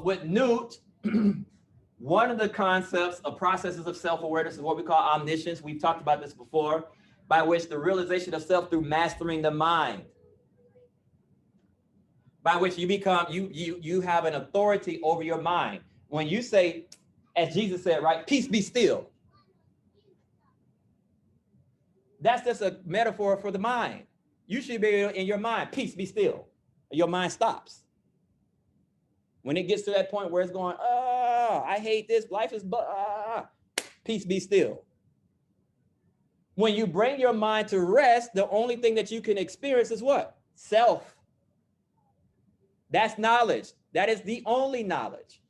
with Newt, one of the concepts of processes of self-awareness is what we call omniscience. We've talked about this before, by which the realization of self through mastering the mind, by which you become, you have an authority over your mind. When you say, as Jesus said, right, peace be still. That's just a metaphor for the mind. You should be in your mind, peace be still. Your mind stops. When it gets to that point where it's going, I hate this, life is, peace be still. When you bring your mind to rest, the only thing that you can experience is what? Self. That's knowledge. That is the only knowledge.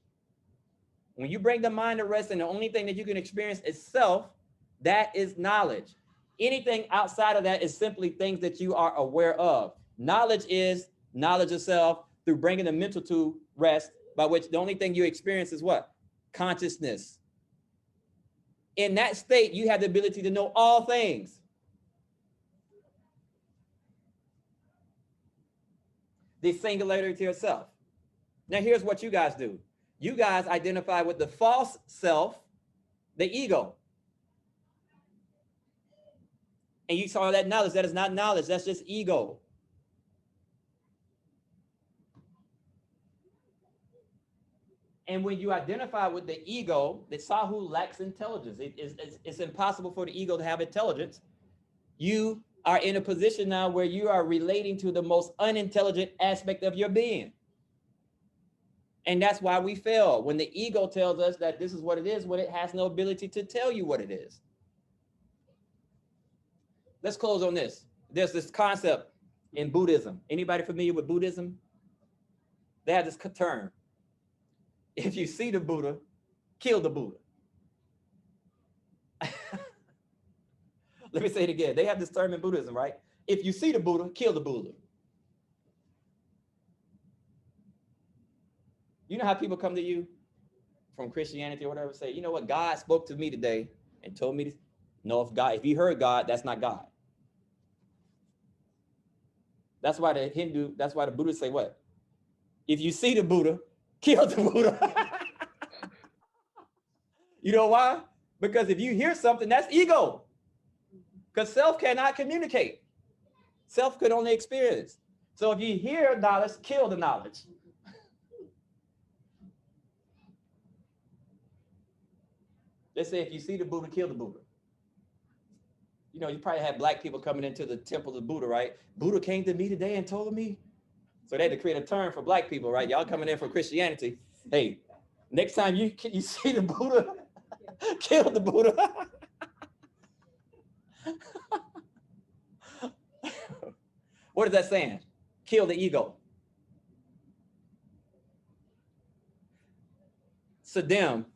When you bring the mind to rest and the only thing that you can experience is self, that is knowledge. Anything outside of that is simply things that you are aware of. Knowledge is knowledge of self through bringing the mental to rest, by which the only thing you experience is what? Consciousness. In that state, you have the ability to know all things. The singularity of self. Now, here's what you guys do. You guys identify with the false self, the ego. And you saw that knowledge. That is not knowledge. That's just ego. And when you identify with the ego, the Sahu lacks intelligence. It's impossible for the ego to have intelligence. You are in a position now where you are relating to the most unintelligent aspect of your being. And that's why we fail. When the ego tells us that this is what it is, when it has no ability to tell you what it is. Let's close on this. There's this concept in Buddhism. Anybody familiar with Buddhism? They have this term. If you see the Buddha, kill the Buddha. Let me say it again. They have this term in Buddhism, right? If you see the Buddha, kill the Buddha. You know how people come to you from Christianity or whatever, say, you know what, God spoke to me today and told me to know if you heard God, that's not God. That's why the Buddhists say what? If you see the Buddha, kill the Buddha. You know why? Because if you hear something, that's ego. Because self cannot communicate. Self could only experience. So if you hear knowledge, kill the knowledge. They say if you see the Buddha, kill the Buddha. You know, you probably have black people coming into the temple of Buddha, right? Buddha came to me today and told me. So they had to create a term for black people, right? Y'all coming in from Christianity. Hey, next time you see the Buddha, kill the Buddha. What is that saying? Kill the ego. Sedem.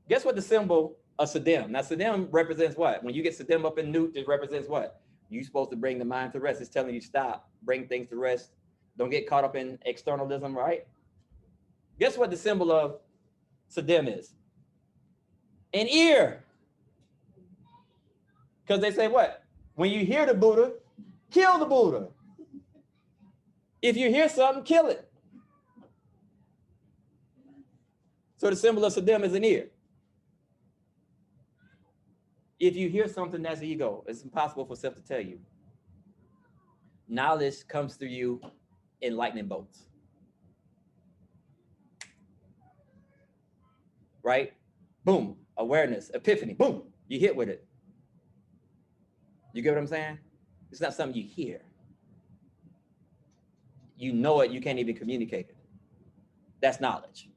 Guess what the symbol of Sedem? Now, Sedem represents what? When you get Sedem up in Newt, it represents what? You're supposed to bring the mind to rest. It's telling you stop, bring things to rest. Don't get caught up in externalism, right? Guess what the symbol of Sedem is? An ear. Because they say what? When you hear the Buddha, kill the Buddha. If you hear something, kill it. So the symbol of Sedem is an ear. If you hear something, that's ego. It's impossible for self to tell you. Knowledge comes through you in lightning bolts. Right? Boom. Awareness, epiphany, boom. You hit with it. You get what I'm saying? It's not something you hear. You know it, you can't even communicate it. That's knowledge.